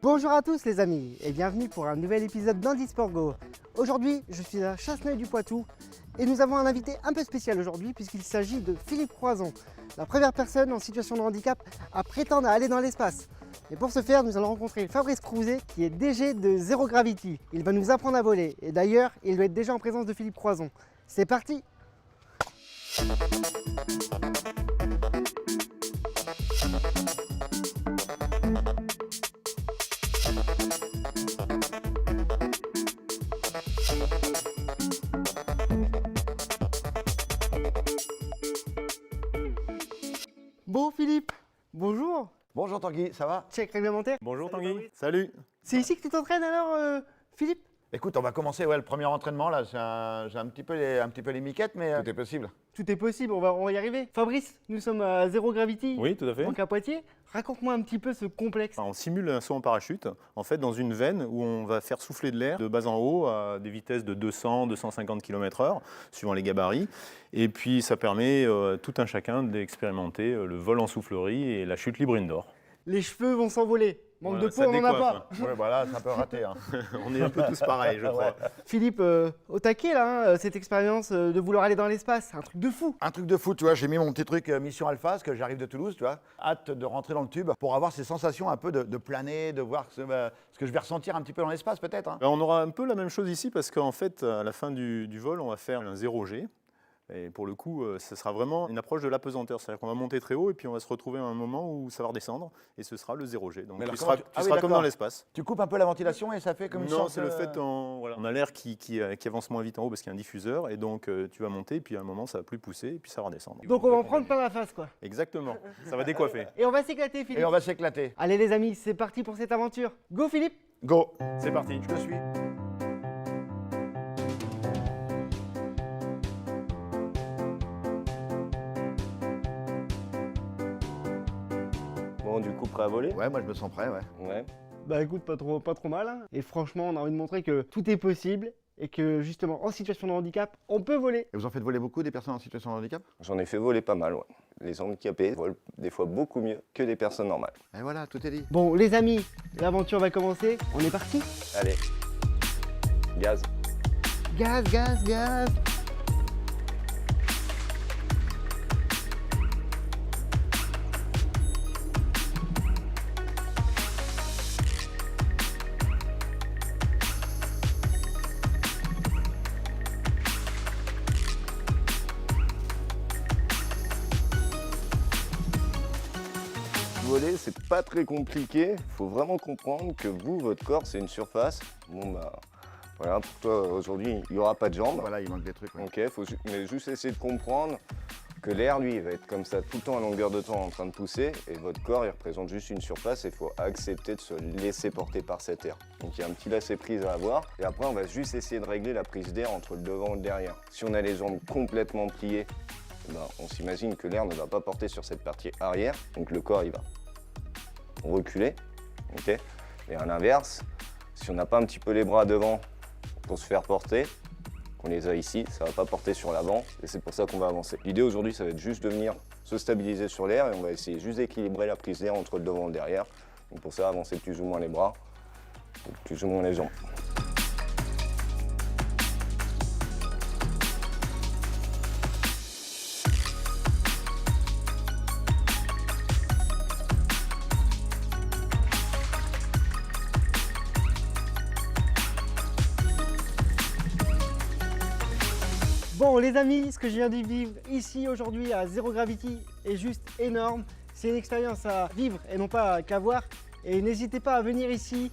Bonjour à tous les amis et bienvenue pour un nouvel épisode d'Handisport Go. Aujourd'hui, je suis à Chasseneuil du Poitou et nous avons un invité un peu spécial aujourd'hui puisqu'il s'agit de Philippe Croison, la première personne en situation de handicap à prétendre à aller dans l'espace. Et pour ce faire, nous allons rencontrer Fabrice Crouzet qui est DG de Zero Gravity. Il va nous apprendre à voler et d'ailleurs, il doit être déjà en présence de Philippe Croison. C'est parti! Bon Philippe, bonjour. Bonjour Tanguy, ça va? Check réglementaire. Bonjour Salut, Tanguy, Fabrice. salut. C'est ici que tu t'entraînes alors Philippe? Écoute, on va commencer le premier entraînement là. J'ai un petit peu les miquettes, mais tout est possible. Tout est possible, on va y arriver. Fabrice, nous sommes à Zero Gravity, Oui, tout à fait. donc à Poitiers. Raconte-moi un petit peu ce complexe. On simule un saut en parachute, en fait dans une veine où on va faire souffler de l'air de bas en haut à des vitesses de 200-250 km/h, suivant les gabarits. Et puis ça permet tout un chacun d'expérimenter le vol en soufflerie et la chute libre indoor. Les cheveux vont s'envoler. Manque Voilà, de peau, ça on n'en a décoiffe. pas. Ouais, voilà, c'est un peu raté. Hein. On est un peu tous pareils, je crois. Philippe, au taquet là, cette expérience de vouloir aller dans l'espace, c'est un truc de fou. Un truc de fou, tu vois. J'ai mis mon petit truc Mission Alpha, parce que j'arrive de Toulouse, tu vois. Hâte de rentrer dans le tube pour avoir ces sensations un peu de planer, de voir ce que je vais ressentir un petit peu dans l'espace, peut-être. Hein. On aura un peu la même chose ici parce qu'en fait, à la fin du vol, on va faire un 0G. Et pour le coup, ce sera vraiment une approche de l'apesanteur. C'est-à-dire qu'on va monter très haut et puis on va se retrouver à un moment où ça va redescendre et ce sera le 0G. Donc Mais tu alors, seras, comment tu seras comme dans l'espace. Tu coupes un peu la ventilation et ça fait comme une Non, sorte c'est le fait on a l'air qui avance moins vite en haut parce qu'il y a un diffuseur et donc tu vas monter et puis à un moment ça va plus pousser et puis ça va redescendre. Donc on va en prendre plein la face quoi. Exactement, ça va décoiffer. Et on va s'éclater Philippe. Et on va s'éclater. Allez les amis, c'est parti pour cette aventure. Go Philippe. Go, C'est parti. je te suis. Bon, du coup, prêt à voler? Ouais, moi je me sens prêt, ouais. Ouais. Bah écoute, pas trop mal. Hein. Et franchement, on a envie de montrer que tout est possible et que justement, en situation de handicap, on peut voler. Et vous en faites voler beaucoup des personnes en situation de handicap? J'en ai fait voler pas mal, ouais. Les handicapés volent des fois beaucoup mieux que des personnes normales. Et voilà, tout est dit. Bon les amis, l'aventure va commencer. On est parti. Allez, gaz. Gaz, gaz, gaz. Voler, c'est pas très compliqué. Faut vraiment comprendre que vous, votre corps, c'est une surface. Bon, bah, voilà, pour toi, aujourd'hui, il n'y aura pas de jambes. Voilà, il manque des trucs. Ouais. Ok, mais juste essayer de comprendre que l'air, lui, il va être comme ça tout le temps à longueur de temps en train de pousser et votre corps, il représente juste une surface et il faut accepter de se laisser porter par cet air. Donc il y a un petit lâcher-prise à avoir et après on va juste essayer de régler la prise d'air entre le devant et le derrière. Si on a les jambes complètement pliées, eh ben, on s'imagine que l'air ne va pas porter sur cette partie arrière, donc le corps il va reculer, ok. Et à l'inverse, si on n'a pas un petit peu les bras devant pour se faire porter, qu'on les a ici, ça ne va pas porter sur l'avant et c'est pour ça qu'on va avancer. L'idée aujourd'hui, ça va être juste de venir se stabiliser sur l'air et on va essayer juste d'équilibrer la prise d'air entre le devant et le derrière. Donc pour ça, avancer plus ou moins les bras, plus ou moins les jambes. Bon les amis, ce que je viens de vivre ici aujourd'hui à Zero Gravity est juste énorme. C'est une expérience à vivre et non pas qu'à voir. Et n'hésitez pas à venir ici,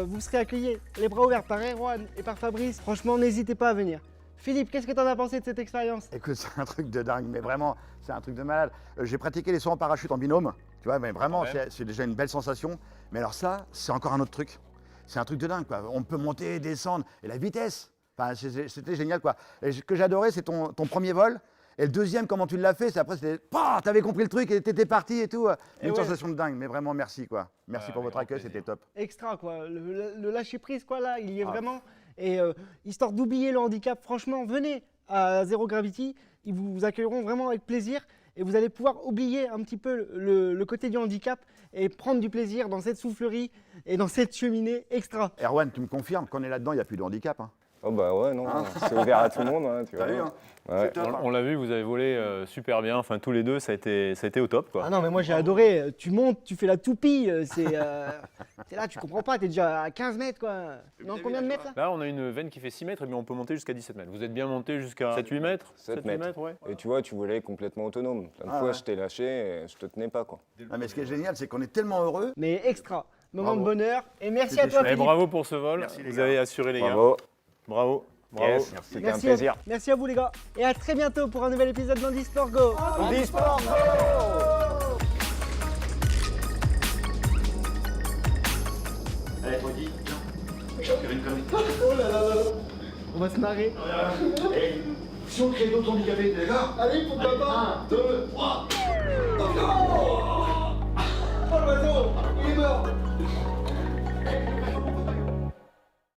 vous serez accueillis les bras ouverts par Erwan et par Fabrice. Franchement, n'hésitez pas à venir. Philippe, qu'est-ce que tu en as pensé de cette expérience? Écoute, c'est un truc de dingue, mais vraiment, c'est un truc de malade. J'ai pratiqué les sauts en parachute en binôme, tu vois, mais vraiment, c'est déjà une belle sensation. Mais alors ça, c'est encore un autre truc. C'est un truc de dingue, quoi. On peut monter, descendre, et la vitesse. Enfin, c'était génial, quoi. Et ce que j'adorais, c'est ton premier vol. Et le deuxième, comment tu l'as fait, c'est après, c'était, t'avais compris le truc et t'étais parti et tout. Et Une ouais. sensation de dingue, mais vraiment merci, quoi. Merci pour votre accueil, c'était top. Extra quoi, le lâcher prise quoi là, il y est vraiment. Et histoire d'oublier le handicap, franchement, venez à Zero Gravity. ils vous accueilleront vraiment avec plaisir et vous allez pouvoir oublier un petit peu le côté du handicap et prendre du plaisir dans cette soufflerie et dans cette cheminée extra. Erwan, tu me confirmes qu'on est là-dedans, il n'y a plus de handicap. Hein. Oh bah ouais, non, c'est ouvert à tout le monde, hein, tu T'as vois. vu, hein? Ouais. C'est top, hein. On l'a vu, vous avez volé super bien. Enfin, tous les deux, ça a été au top, quoi. Ah non, mais moi j'ai adoré. Tu montes, tu fais la toupie. C'est là, tu comprends pas, t'es déjà à 15 mètres quoi. Non, combien de mètres là? Là, on a une veine qui fait 6 mètres, mais on peut monter jusqu'à 17 mètres. Vous êtes bien monté jusqu'à 7-8 mètres 7 7-8 mètres. ouais. Et tu vois, tu volais complètement autonome. Plein de Ah fois, ouais. je t'ai lâché et je te tenais pas, quoi. Ah, mais ce qui est génial, c'est qu'on est tellement heureux. Mais extra. Moment Bravo. de bonheur. Et merci à C'était toi, Eh, Philippe. bravo pour ce vol. Merci, les Vous gars. avez assuré, les gars. Bravo. Bravo. Bravo. Yes, c'était un Merci plaisir. merci à vous les gars. Et à très bientôt pour un nouvel épisode d'Handisport Go. Handisport Go! Allez, toi, dis, viens. Je vais faire une connerie. Oh là là là là. On va se marrer. Si on crée d'autres handicapés, d'accord? Allez, pourquoi pas? 1, 2,